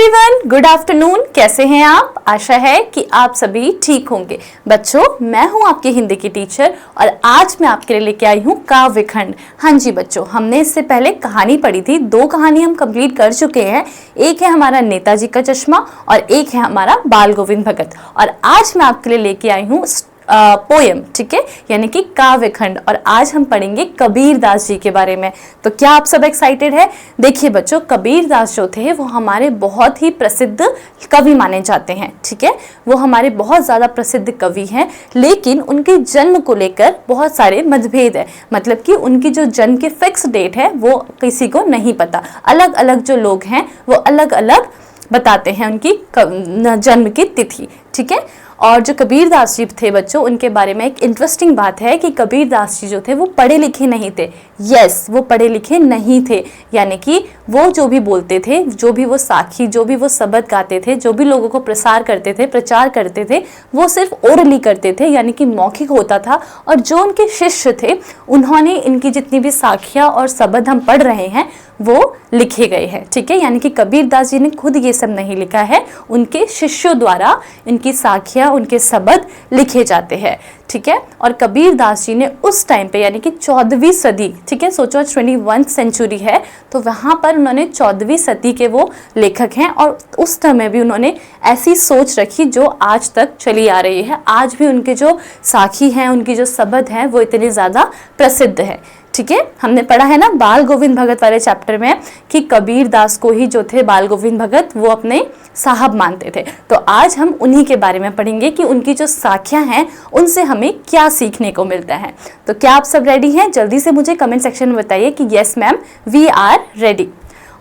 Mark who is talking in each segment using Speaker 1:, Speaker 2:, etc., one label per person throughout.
Speaker 1: Everyone, good afternoon. कैसे हैं आप? आशा है कि आप सभी ठीक होंगे। बच्चों, मैं हूं आपकी हिंदी की टीचर और आज मैं आपके लिए लेके आई हूं काव्य खंड। हाँ जी बच्चों, हमने इससे पहले कहानी पढ़ी थी। 2 कहानी हम कंप्लीट कर चुके हैं। एक है हमारा नेताजी का चश्मा और एक है हमारा बाल गोविंद भगत। और आज मैं आपके लिए लेके आई हूँ पोयम, ठीक है, यानी कि काव्य खंड। और आज हम पढ़ेंगे कबीर दास जी के बारे में। तो क्या आप सब एक्साइटेड है? देखिए बच्चों, कबीर दास जो थे वो हमारे बहुत ही प्रसिद्ध कवि माने जाते हैं, ठीक है। वो हमारे बहुत ज़्यादा प्रसिद्ध कवि हैं, लेकिन उनके जन्म को लेकर बहुत सारे मतभेद है। मतलब कि उनकी जो जन्म की फिक्स डेट है वो किसी को नहीं पता। अलग अलग जो लोग हैं वो अलग अलग बताते हैं उनकी जन्म की तिथि, ठीक है। और जो कबीर दास जी थे बच्चों, उनके बारे में एक इंटरेस्टिंग बात है कि कबीर दास जी जो थे वो पढ़े लिखे नहीं थे। यस, वो पढ़े लिखे नहीं थे, यानी कि वो जो भी बोलते थे, जो भी वो साखी, जो भी वो शब्द गाते थे, जो भी लोगों को प्रचार करते थे, वो सिर्फ ओरली करते थे, यानी कि मौखिक होता था। और जो उनके शिष्य थे, उन्होंने इनकी जितनी भी साखियाँ और शब्द हम पढ़ रहे हैं वो लिखे गए हैं, ठीक है। यानी कि कबीर दास जी ने खुद ये सब नहीं लिखा है, उनके शिष्यों द्वारा इनकी साखियाँ, उनके शब्द लिखे जाते हैं, ठीक है। और कबीर दास जी ने उस टाइम पे, यानी कि 14वीं सदी, ठीक है, सोचो 21वीं सेंचुरी है, तो वहाँ पर उन्होंने 14वीं सदी के वो लेखक हैं। और उस समय भी उन्होंने ऐसी सोच रखी जो आज तक चली आ रही है। आज भी उनके जो साखी हैं, उनकी जो शब्द हैं वो इतने ज़्यादा प्रसिद्ध है, ठीक है। हमने पढ़ा है ना बाल गोविंद भगत वाले चैप्टर में कि कबीर दास को ही जो थे बाल गोविंद भगत वो अपने साहब मानते थे। तो आज हम उन्हीं के बारे में पढ़ेंगे कि उनकी जो साखियां हैं उनसे हमें क्या सीखने को मिलता है। तो क्या आप सब रेडी हैं? जल्दी से मुझे कमेंट सेक्शन में बताइए कि yes ma'am, we are ready.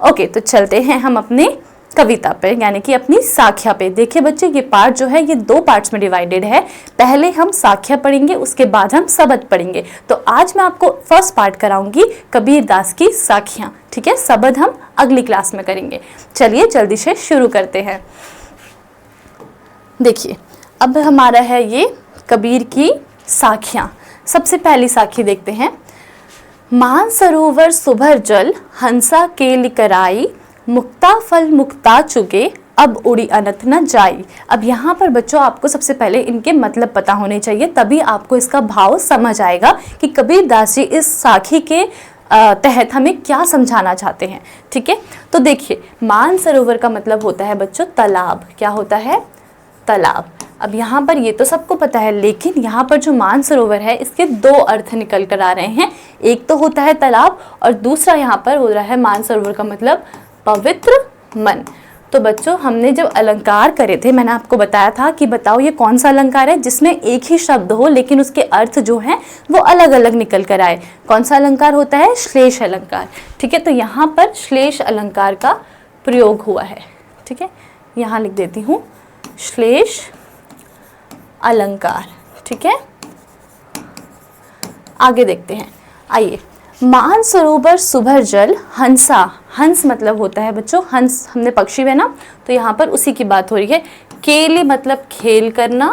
Speaker 1: Okay, तो चलते हैं हम अपने कविता पे, यानी कि अपनी साख्या पे। देखिए बच्चे, ये पार्ट जो है ये 2 पार्ट्स में डिवाइडेड है। पहले हम साख्या पढ़ेंगे, उसके बाद हम शब्द पढ़ेंगे। तो आज मैं आपको फर्स्ट पार्ट कराऊंगी कबीर दास की साखियां, ठीक है। शब्द हम अगली क्लास में करेंगे। चलिए जल्दी से शुरू करते हैं। देखिए, अब हमारा है ये कबीर की साखियां। सबसे पहली साखी देखते हैं। मानसरोवर सुभर जल, हंसा केल कराई, मुक्ता फल मुक्ता चुगे, अब उड़ी अनंत न जाई। अब यहाँ पर बच्चों आपको सबसे पहले इनके मतलब पता होने चाहिए, तभी आपको इसका भाव समझ आएगा कि कबीर दास जी इस साखी के तहत हमें क्या समझाना चाहते हैं, ठीक है। तो देखिए, मानसरोवर का मतलब होता है बच्चों तालाब। क्या होता है? तालाब। अब यहाँ पर ये तो सबको पता है, लेकिन यहाँ पर जो मानसरोवर है इसके 2 अर्थ निकल कर आ रहे हैं। एक तो होता है तालाब और दूसरा यहाँ पर हो रहा है मानसरोवर का मतलब पवित्र मन। तो बच्चों, हमने जब अलंकार करे थे, मैंने आपको बताया था कि बताओ ये कौन सा अलंकार है जिसमें एक ही शब्द हो लेकिन उसके अर्थ जो हैं वो अलग अलग निकल कर आए। कौन सा अलंकार होता है? श्लेष अलंकार, ठीक है। तो यहाँ पर श्लेष अलंकार का प्रयोग हुआ है, ठीक है। यहाँ लिख देती हूँ श्लेष अलंकार, ठीक है। आगे देखते हैं, आइए। मानसरोवर सुभर जल, हंसा। हंस मतलब होता है बच्चों, हंस हमने पक्षी है ना, तो यहाँ पर उसी की बात हो रही है। केली मतलब खेल करना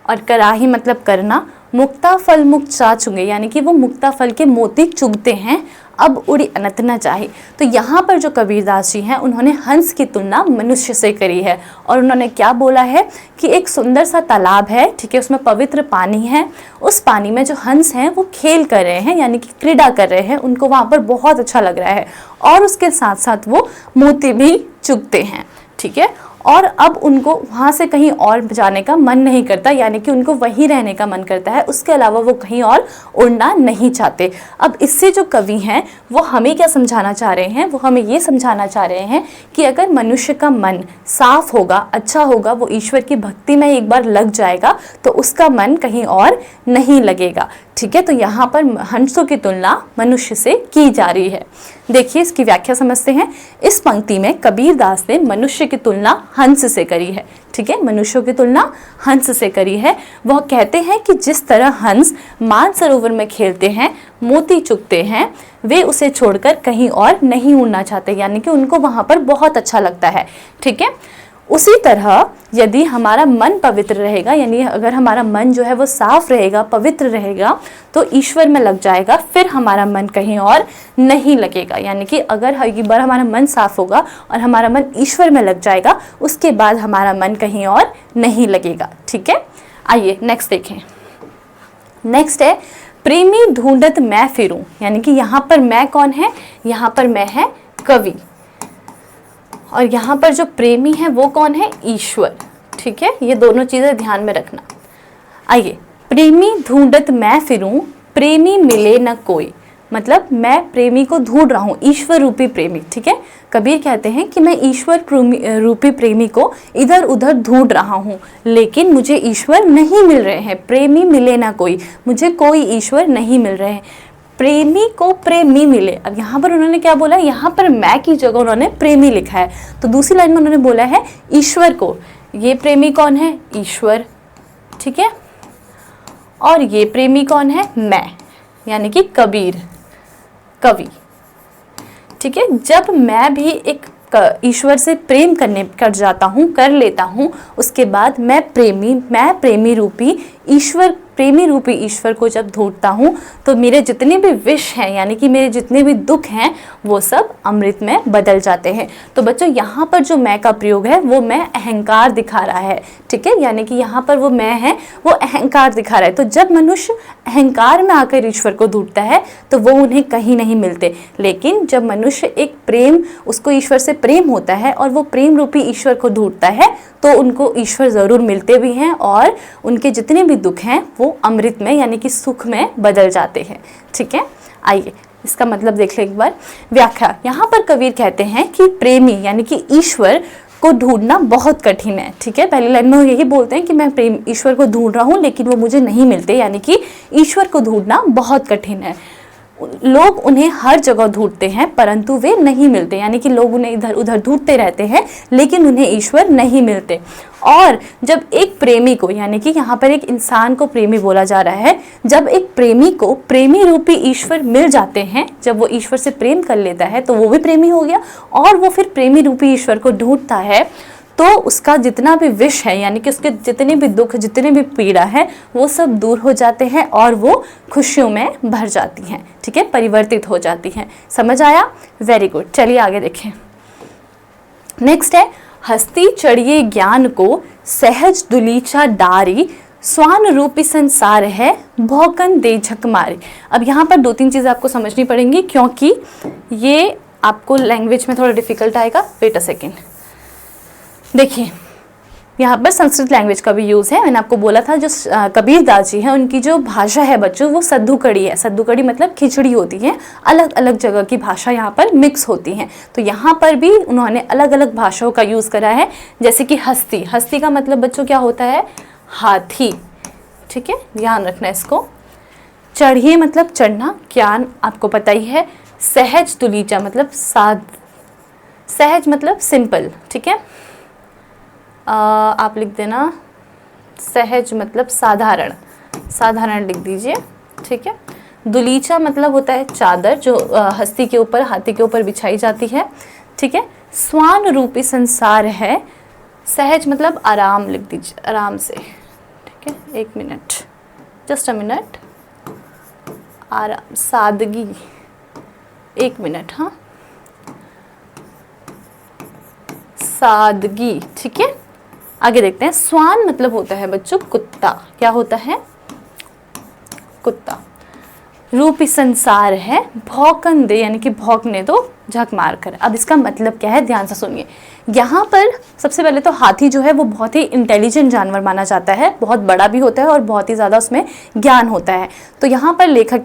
Speaker 1: और कराही मतलब करना। मुक्ता फल मुक्त चा चुगे, यानी कि वो मुक्ता फल के मोती चुगते हैं। अब उड़ी अनंत न जाए। तो यहाँ पर जो कबीर दास जी हैं उन्होंने हंस की तुलना मनुष्य से करी है। और उन्होंने क्या बोला है कि एक सुंदर सा तालाब है, ठीक है, उसमें पवित्र पानी है। उस पानी में जो हंस हैं वो खेल कर रहे हैं, यानी कि क्रीड़ा कर रहे हैं, उनको वहाँ पर बहुत अच्छा लग रहा है। और उसके साथ साथ वो मोती भी चुगते हैं, ठीक है। और अब उनको वहाँ से कहीं और जाने का मन नहीं करता, यानी कि उनको वहीं रहने का मन करता है, उसके अलावा वो कहीं और उड़ना नहीं चाहते। अब इससे जो कवि हैं वो हमें क्या समझाना चाह रहे हैं? वो हमें ये समझाना चाह रहे हैं कि अगर मनुष्य का मन साफ होगा, अच्छा होगा, वो ईश्वर की भक्ति में एक बार लग जाएगा तो उसका मन कहीं और नहीं लगेगा, ठीक है। तो यहाँ पर हंसों की तुलना मनुष्य से की जा रही है। देखिए, इसकी व्याख्या समझते हैं। इस पंक्ति में कबीर दास ने मनुष्य की तुलना हंस से करी है, ठीक है। मनुष्यों की तुलना हंस से करी है। वह कहते हैं कि जिस तरह हंस मानसरोवर में खेलते हैं, मोती चुगते हैं, वे उसे छोड़कर कहीं और नहीं उड़ना चाहते, यानी कि उनको वहाँ पर बहुत अच्छा लगता है, ठीक है। उसी तरह यदि हमारा मन पवित्र रहेगा, यानी अगर हमारा मन जो है वो साफ रहेगा, पवित्र रहेगा, तो ईश्वर में लग जाएगा, फिर हमारा मन कहीं और नहीं लगेगा। यानी कि अगर एक बार हमारा मन साफ होगा और हमारा मन ईश्वर में लग जाएगा, उसके बाद हमारा मन कहीं और नहीं लगेगा। ठीक है, आइए नेक्स्ट देखें। नेक्स्ट है प्रेमी ढूंढत मैं फिरूं, यानी कि यहाँ पर मैं कौन है, यहाँ पर मैं है कवि, और यहाँ पर जो प्रेमी है वो कौन है, ईश्वर। ठीक है, ये दोनों चीजें ध्यान में रखना। आइए, प्रेमी ढूंढत मैं फिरूं, प्रेमी मिले न कोई, मतलब मैं प्रेमी को ढूंढ रहा हूँ, ईश्वर रूपी प्रेमी। ठीक है, कबीर कहते हैं कि मैं ईश्वर रूपी प्रेमी को इधर उधर ढूंढ रहा हूँ, लेकिन मुझे ईश्वर नहीं मिल रहे हैं। प्रेमी मिले ना कोई, मुझे कोई ईश्वर नहीं मिल रहे हैं। प्रेमी को प्रेमी मिले। अब यहाँ पर उन्होंने क्या बोला, यहाँ पर मैं की जगह उन्होंने प्रेमी लिखा है, तो दूसरी लाइन में उन्होंने बोला है ईश्वर को। ये प्रेमी कौन है, ईश्वर। ठीक है, और ये प्रेमी कौन है, मैं, यानी कि कबीर, कवि। ठीक है, जब मैं भी एक ईश्वर से प्रेम कर जाता हूँ, कर लेता हूँ, उसके बाद मैं प्रेमी रूपी ईश्वर, प्रेमी रूपी ईश्वर को जब ढूंढता हूँ, तो मेरे जितने भी विष हैं, यानी कि मेरे जितने भी दुख हैं, वो सब अमृत में बदल जाते हैं। तो बच्चों, यहाँ पर जो मैं का प्रयोग है वो मैं अहंकार दिखा रहा है। ठीक है, यानी कि यहाँ पर वो मैं है वो अहंकार दिखा रहा है। तो जब मनुष्य अहंकार में आकर ईश्वर को ढूंढता है तो वो उन्हें कहीं नहीं मिलते, लेकिन जब मनुष्य एक प्रेम, उसको ईश्वर से प्रेम होता है और वो प्रेम रूपी ईश्वर को ढूंढता है, तो उनको ईश्वर ज़रूर मिलते भी हैं और उनके जितने भी दुख हैं वो अमृत में, यानी कि सुख में बदल जाते हैं। ठीक है, आइए इसका मतलब देख लें एक बार। व्याख्या, यहाँ पर कबीर कहते हैं कि प्रेमी यानी कि ईश्वर को ढूंढना बहुत कठिन है। ठीक है, पहली लाइन में यही बोलते हैं कि मैं प्रेम ईश्वर को ढूंढ रहा हूँ, लेकिन वो मुझे नहीं मिलते, यानी कि ईश्वर को ढूंढना बहुत कठिन है। लोग उन्हें हर जगह ढूंढते हैं परंतु वे नहीं मिलते, यानी कि लोग उन्हें इधर उधर ढूंढते रहते हैं लेकिन उन्हें ईश्वर नहीं मिलते। और जब एक प्रेमी को, यानी कि यहाँ पर एक इंसान को प्रेमी बोला जा रहा है, जब एक प्रेमी को प्रेमी रूपी ईश्वर मिल जाते हैं, जब वो ईश्वर से प्रेम कर लेता है तो वो भी प्रेमी हो गया, और वो फिर प्रेमी रूपी ईश्वर को ढूंढता है, तो उसका जितना भी विष है, यानी कि उसके जितने भी दुख, जितने भी पीड़ा है, वो सब दूर हो जाते हैं और वो खुशियों में भर जाती हैं। ठीक है, परिवर्तित हो जाती हैं। समझ आया? Very good. चलिए आगे देखें। नेक्स्ट है, हस्ती चढ़िए ज्ञान को, सहज दुलीचा डारी, स्वान रूपी संसार है, भौकन दे झक मारी। अब यहाँ पर 2-3 चीज़ें आपको समझनी पड़ेंगी, क्योंकि ये आपको लैंग्वेज में थोड़ा डिफिकल्ट आएगा। Wait a second. देखिए, यहाँ पर संस्कृत लैंग्वेज का भी यूज़ है। मैंने आपको बोला था जो कबीर दास जी हैं, उनकी जो भाषा है बच्चों, वो सद्दुकड़ी है। सद्दुकड़ी मतलब खिचड़ी होती है, अलग अलग जगह की भाषा यहाँ पर मिक्स होती हैं। तो यहाँ पर भी उन्होंने अलग अलग भाषाओं का यूज़ करा है। जैसे कि हस्ती, हस्ती का मतलब बच्चों क्या होता है, हाथी। ठीक है, ध्यान रखना इसको। चढ़िए मतलब चढ़ना, ज्ञान आपको पता ही है। सहज दुलीचा मतलब सहज मतलब सिंपल। ठीक है, आप लिख देना सहज मतलब साधारण, साधारण लिख दीजिए। ठीक है, दुलीचा मतलब होता है चादर, जो हस्ती के ऊपर, हाथी के ऊपर बिछाई जाती है। ठीक है, स्वान रूपी संसार है, सहज मतलब आराम लिख दीजिए, आराम से। ठीक है, 1 मिनट, जस्ट अ मिनट। आराम, सादगी, 1 मिनट। हाँ, सादगी। ठीक है, आगे देखते हैं। स्वान मतलब होता है बच्चों कुत्ता। क्या होता है, कुत्ता। रूपी संसार है, भौंकन दे यानी कि भौंकने दो, झक मार कर। अब इसका मतलब क्या है, ध्यान से सुनिए। यहाँ पर सबसे पहले तो हाथी जो है वो बहुत ही इंटेलिजेंट जानवर माना जाता है, बहुत बड़ा भी होता है और बहुत ही ज़्यादा उसमें ज्ञान होता है। तो यहाँ पर लेखक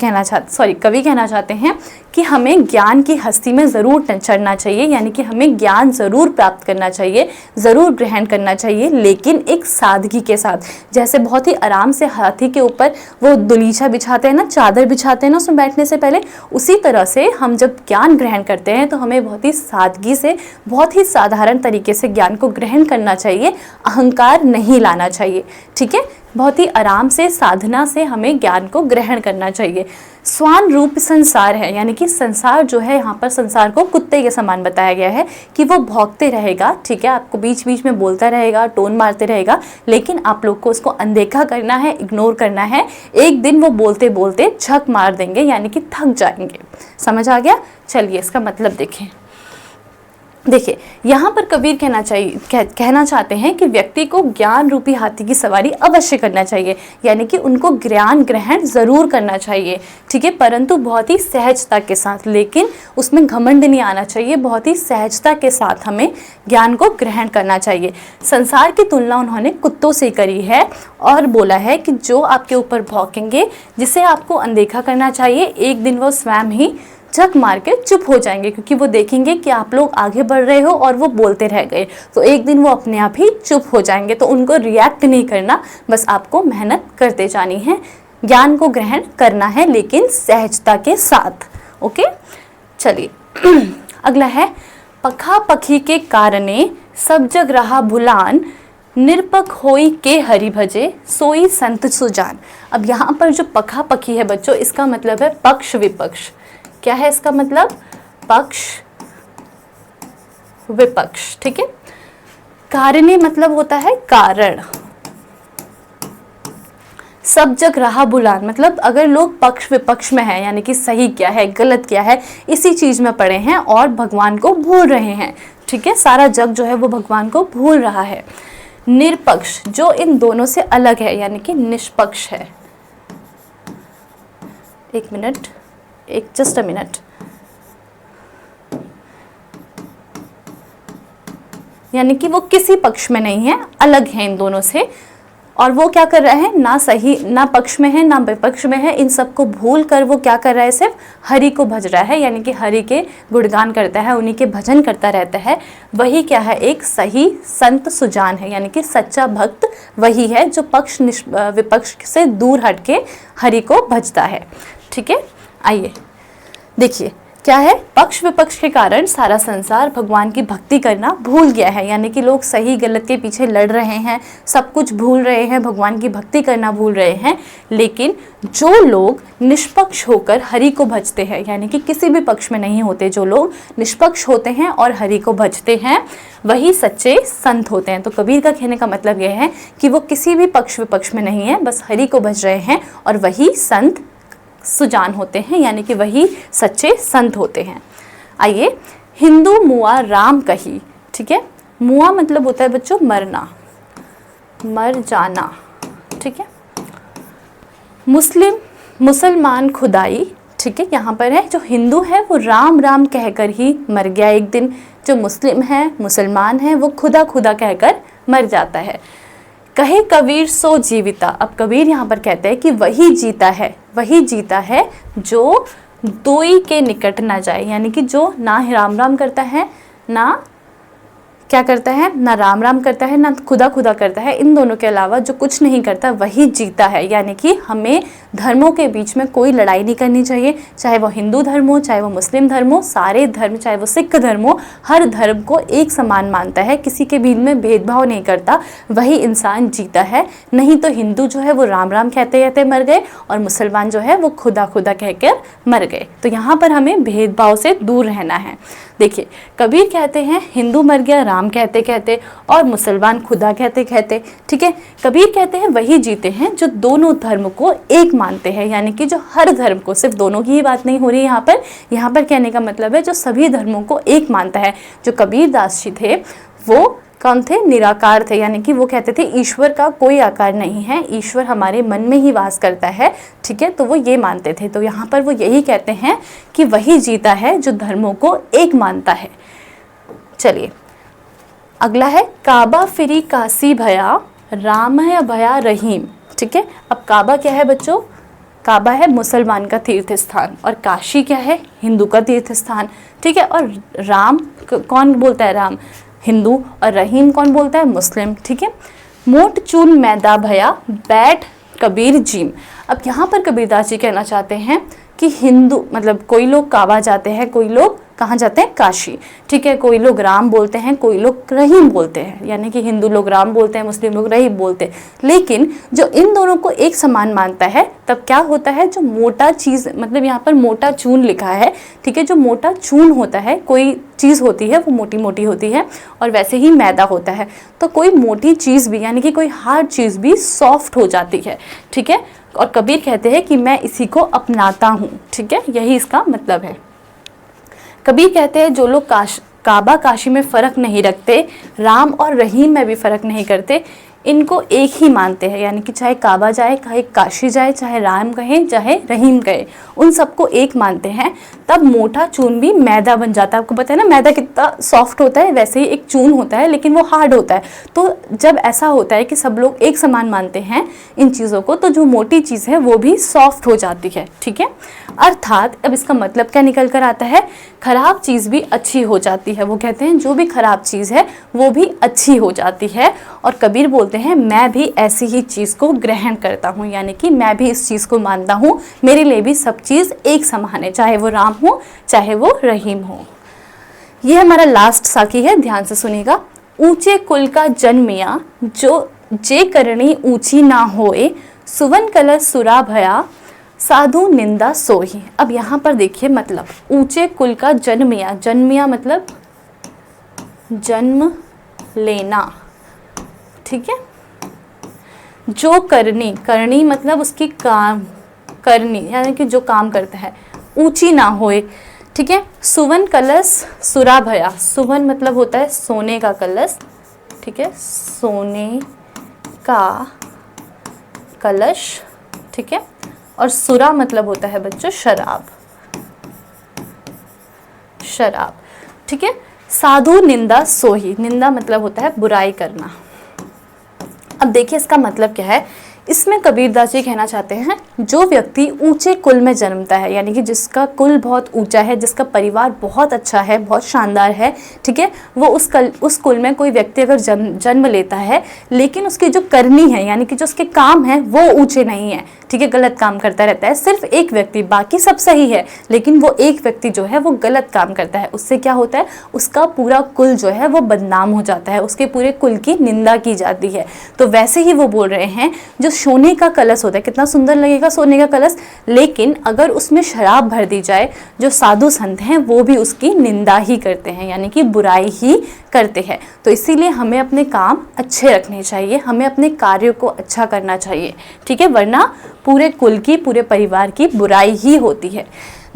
Speaker 1: कवि कहना चाहते हैं कि हमें ज्ञान की हस्ती में ज़रूर चढ़ना चाहिए, यानी कि हमें ज्ञान ज़रूर प्राप्त करना चाहिए, ज़रूर ग्रहण करना चाहिए, लेकिन एक सादगी के साथ। जैसे बहुत ही आराम से हाथी के ऊपर वो दुलीचा बिछाते हैं ना, चादर बिछाते हैं ना उसमें बैठने से पहले, उसी तरह से हम जब ज्ञान ग्रहण करते हैं तो हमें बहुत ही सादगी से, बहुत ही साधारण तरीके से ज्ञान को ग्रहण करना चाहिए, अहंकार नहीं लाना चाहिए। ठीक है, बहुत ही आराम से, साधना से हमें ज्ञान को ग्रहण करना चाहिए। स्वान रूप संसार है, यानी कि संसार जो है, यहाँ पर संसार को कुत्ते के समान बताया गया है कि वो भौंकते रहेगा, ठीक है, आपको बीच बीच में बोलता रहेगा, टोन मारते रहेगा, लेकिन आप लोग को उसको अनदेखा करना है, इग्नोर करना है। एक दिन वो बोलते बोलते झक मार देंगे, यानी कि थक जाएंगे। समझ आ गया? चलिए इसका मतलब देखें। देखिए यहाँ पर कबीर कहना चाहते हैं कि व्यक्ति को ज्ञान रूपी हाथी की सवारी अवश्य करना चाहिए, यानी कि उनको ज्ञान ग्रहण ज़रूर करना चाहिए, ठीक है, परंतु बहुत ही सहजता के साथ। लेकिन उसमें घमंड नहीं आना चाहिए, बहुत ही सहजता के साथ हमें ज्ञान को ग्रहण करना चाहिए। संसार की तुलना उन्होंने कुत्तों से करी है और बोला है कि जो आपके ऊपर भौंकेंगे, जिसे आपको अनदेखा करना चाहिए, एक दिन वो स्वयं ही झक मार के चुप हो जाएंगे, क्योंकि वो देखेंगे कि आप लोग आगे बढ़ रहे हो और वो बोलते रह गए, तो एक दिन वो अपने आप ही चुप हो जाएंगे। तो उनको रिएक्ट नहीं करना, बस आपको मेहनत करते जानी है, ज्ञान को ग्रहण करना है, लेकिन सहजता के साथ। ओके, चलिए अगला है, पखा पखी के कारणे सब जग रहा भुलान, निरपक होई के हरि भजे सोई संत सुजान। अब यहाँ पर जो पखा पखी है बच्चों, इसका मतलब है पक्ष विपक्ष। क्या है इसका मतलब? पक्ष विपक्ष, ठीक है। कारणे मतलब होता है कारण। सब जग रहा बुलान मतलब अगर लोग पक्ष विपक्ष में हैं, यानी कि सही क्या है गलत क्या है इसी चीज में पड़े हैं और भगवान को भूल रहे हैं, ठीक है, सारा जग जो है वो भगवान को भूल रहा है। निरपक्ष जो इन दोनों से अलग है, यानी कि निष्पक्ष है। एक मिनट, जस्ट अ मिनट। यानी कि वो किसी पक्ष में नहीं है, अलग है इन दोनों से, और वो क्या कर रहा है, ना सही ना पक्ष में है ना विपक्ष में है, इन सबको भूल कर वो क्या कर रहा है, सिर्फ हरि को भज रहा है, यानी कि हरि के गुणगान करता है, उन्हीं के भजन करता रहता है। वही क्या है, एक सही संत सुजान है, यानी कि सच्चा भक्त वही है जो पक्ष विपक्ष से दूर हट के हरि को भजता है, ठीक है। आइए देखिए क्या है, पक्ष विपक्ष के कारण सारा संसार भगवान की भक्ति करना भूल गया है, यानी कि लोग सही गलत के पीछे लड़ रहे हैं, सब कुछ भूल रहे हैं, भगवान की भक्ति करना भूल रहे हैं। लेकिन जो लोग निष्पक्ष होकर हरि को भजते हैं, यानी कि किसी भी पक्ष में नहीं होते, जो लोग निष्पक्ष होते हैं और हरि को भजते हैं, वही सच्चे संत होते हैं। तो कबीर का कहने का मतलब यह है कि वो किसी भी पक्ष विपक्ष में नहीं है, बस हरि को भज रहे हैं और वही संत सुजान होते हैं, यानी कि वही सच्चे संत होते हैं। आइए, हिंदू मुआ राम कही, ठीक है, मुआ मतलब होता है बच्चों मरना, मर जाना, ठीक है। मुसलमान खुदाई, ठीक है, यहाँ पर है जो हिंदू है वो राम राम कहकर ही मर गया एक दिन, जो मुस्लिम है मुसलमान है वो खुदा खुदा कहकर मर जाता है। कहे कबीर सो जीविता, अब कबीर यहाँ पर कहते हैं कि वही जीता है जो दोई के निकट ना जाए, यानी कि जो ना राम राम करता है, ना क्या करता है, ना राम राम करता है, ना खुदा खुदा करता है, इन दोनों के अलावा जो कुछ नहीं करता वही जीता है। यानी कि हमें धर्मों के बीच में कोई लड़ाई नहीं करनी चाहिए, चाहे वो हिंदू धर्म हो, चाहे वो मुस्लिम धर्म हो, सारे धर्म, चाहे वो सिख धर्म हो, हर धर्म को एक समान मानता है, किसी के बीच में भेदभाव नहीं करता, वही इंसान जीता है। नहीं तो हिंदू जो है वो राम राम कहते कहते मर गए और मुसलमान जो है वो खुदा खुदा कहकर मर गए। तो यहाँ पर हमें भेदभाव से दूर रहना है। देखिए, कबीर कहते हैं हिंदू मर गया राम कहते कहते और मुसलमान खुदा कहते कहते, ठीक है। कबीर कहते हैं वही जीते हैं जो दोनों धर्म को एक मानते हैं, यानी कि जो हर धर्म को, सिर्फ दोनों की ही बात नहीं हो रही यहाँ पर कहने का मतलब है जो सभी धर्मों को एक मानता है। जो कबीर दास जी थे वो कौन थे, निराकार थे, यानी कि वो कहते थे ईश्वर का कोई आकार नहीं है, ईश्वर हमारे मन में ही वास करता है, ठीक है, तो वो ये मानते थे। तो यहाँ पर वो यही कहते हैं कि वही जीता है जो धर्मों को एक मानता है। चलिए अगला है, काबा फिरी काशी भया, राम है भया रहीम, ठीक है। अब काबा क्या है बच्चों, काबा है मुसलमान का तीर्थ स्थान और काशी क्या है, हिंदू का तीर्थ स्थान, ठीक है। और राम कौन बोलता है, राम हिंदू, और रहीम कौन बोलता है, मुस्लिम, ठीक है। मोट चून मैदा भया, बैठ कबीर जीम। अब यहाँ पर कबीरदास जी कहना चाहते हैं कि हिंदू मतलब कोई लोग काबा जाते हैं, कोई लोग कहाँ जाते हैं? काशी। ठीक है, कोई लोग राम बोलते हैं, कोई लोग रहीम बोलते हैं, यानी कि हिंदू लोग राम बोलते हैं, मुस्लिम लोग रहीम बोलते हैं। लेकिन जो इन दोनों को एक समान मानता है, तब क्या होता है, जो मोटा चीज़, मतलब यहाँ पर मोटा चून लिखा है, ठीक है, जो मोटा चून होता है, कोई चीज़ होती है वो मोटी मोटी होती है, और वैसे ही मैदा होता है, तो कोई मोटी चीज़ भी यानी कि कोई हार्ड चीज़ भी सॉफ्ट हो जाती है। ठीक है, और कबीर कहते हैं कि मैं इसी को अपनाता हूँ। ठीक है, यही इसका मतलब है। कबीर कहते हैं जो लोग काबा काशी में फ़र्क नहीं रखते, राम और रहीम में भी फ़र्क नहीं करते, इनको एक ही मानते हैं, यानी कि चाहे काबा जाए, चाहे काशी जाए, चाहे राम कहें, चाहे रहीम कहे, उन सबको एक मानते हैं, तब मोटा चून भी मैदा बन जाता है। आपको पता है ना मैदा कितना सॉफ्ट होता है, वैसे ही एक चून होता है लेकिन वो हार्ड होता है। तो जब ऐसा होता है कि सब लोग एक समान मानते हैं इन चीज़ों को, तो जो मोटी चीज़ है वो भी सॉफ्ट हो जाती है। ठीक है, अर्थात अब इसका मतलब क्या निकल कर आता है, खराब चीज़ भी अच्छी हो जाती है। वो कहते हैं जो भी खराब चीज़ है वो भी अच्छी हो जाती है। और कबीर बोलते हैं मैं भी ऐसी ही चीज़ को ग्रहण करता हूँ, यानी कि मैं भी इस चीज़ को मानता हूँ, मेरे लिए भी सब चीज़ एक समान है, चाहे वो राम हो चाहे वो रहीम हो। ये हमारा लास्ट साखी है, ध्यान से सुनिएगा। ऊंचे कुल का जन्मिया, जो जे करणी ऊंची ना होए, सुवन कलश सुरा भया, साधु निंदा सोही। अब यहाँ पर देखिए मतलब ऊंचे कुल का जन्मिया, जन्मिया मतलब जन्म लेना। ठीक है, जो करनी, करनी मतलब उसकी काम करनी, यानी कि जो काम करता है, ऊंची ना होए। ठीक है, सुवन कलश सुरा भया, सुवन मतलब होता है सोने का कलश। ठीक है, सोने का कलश। ठीक है, और सुरा मतलब होता है बच्चों शराब, शराब। ठीक है, साधु निंदा सोही, निंदा मतलब होता है बुराई करना। अब देखिए इसका मतलब क्या है, इसमें कबीरदास जी कहना चाहते हैं जो व्यक्ति ऊंचे कुल में जन्मता है, यानी कि जिसका कुल बहुत ऊंचा है, जिसका परिवार बहुत अच्छा है, बहुत शानदार है, ठीक है, वो उस कुल में कोई व्यक्ति अगर जन्म लेता है, लेकिन उसकी जो करनी है, यानी कि जो उसके काम है वो ऊंचे नहीं है, ठीक है, गलत काम करता रहता है, सिर्फ एक व्यक्ति, बाकी सब सही है, लेकिन वो एक व्यक्ति जो है वो गलत काम करता है, उससे क्या होता है, उसका पूरा कुल जो है वो बदनाम हो जाता है, उसके पूरे कुल की निंदा की जाती है। तो वैसे ही वो बोल रहे हैं जो सोने का कलश होता है, कितना सुंदर लगेगा सोने का कलश, लेकिन अगर उसमें शराब भर दी जाए, जो साधु संत हैं वो भी उसकी निंदा ही करते हैं, यानी कि बुराई ही करते हैं। तो इसीलिए हमें अपने काम अच्छे रखने चाहिए, हमें अपने कार्यों को अच्छा करना चाहिए, ठीक है, वरना पूरे कुल की, पूरे परिवार की बुराई ही होती है।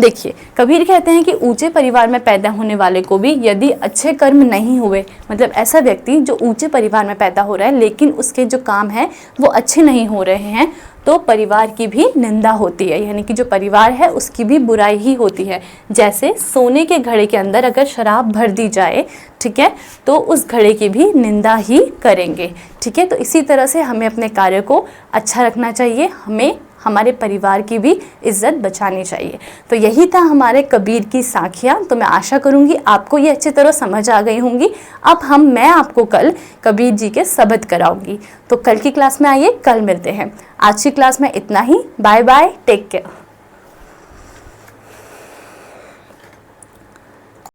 Speaker 1: देखिए कबीर कहते हैं कि ऊंचे परिवार में पैदा होने वाले को भी यदि अच्छे कर्म नहीं हुए, मतलब ऐसा व्यक्ति जो ऊंचे परिवार में पैदा हो रहा है लेकिन उसके जो काम है वो अच्छे नहीं हो रहे हैं, तो परिवार की भी निंदा होती है, यानी कि जो परिवार है उसकी भी बुराई ही होती है। जैसे सोने के घड़े के अंदर अगर शराब भर दी जाए, ठीक है, तो उस घड़े की भी निंदा ही करेंगे, ठीक है। तो इसी तरह से हमें अपने कार्य को अच्छा रखना चाहिए, हमें हमारे परिवार की भी इज्जत बचानी चाहिए। तो यही था हमारे कबीर की साखियाँ। तो मैं आशा करूँगी आपको ये अच्छी तरह समझ आ गई होंगी। अब मैं आपको कल कबीर जी के शब्द कराऊंगी। तो कल की क्लास में आइए, कल मिलते हैं। आज की क्लास में इतना ही। Bye bye, take care.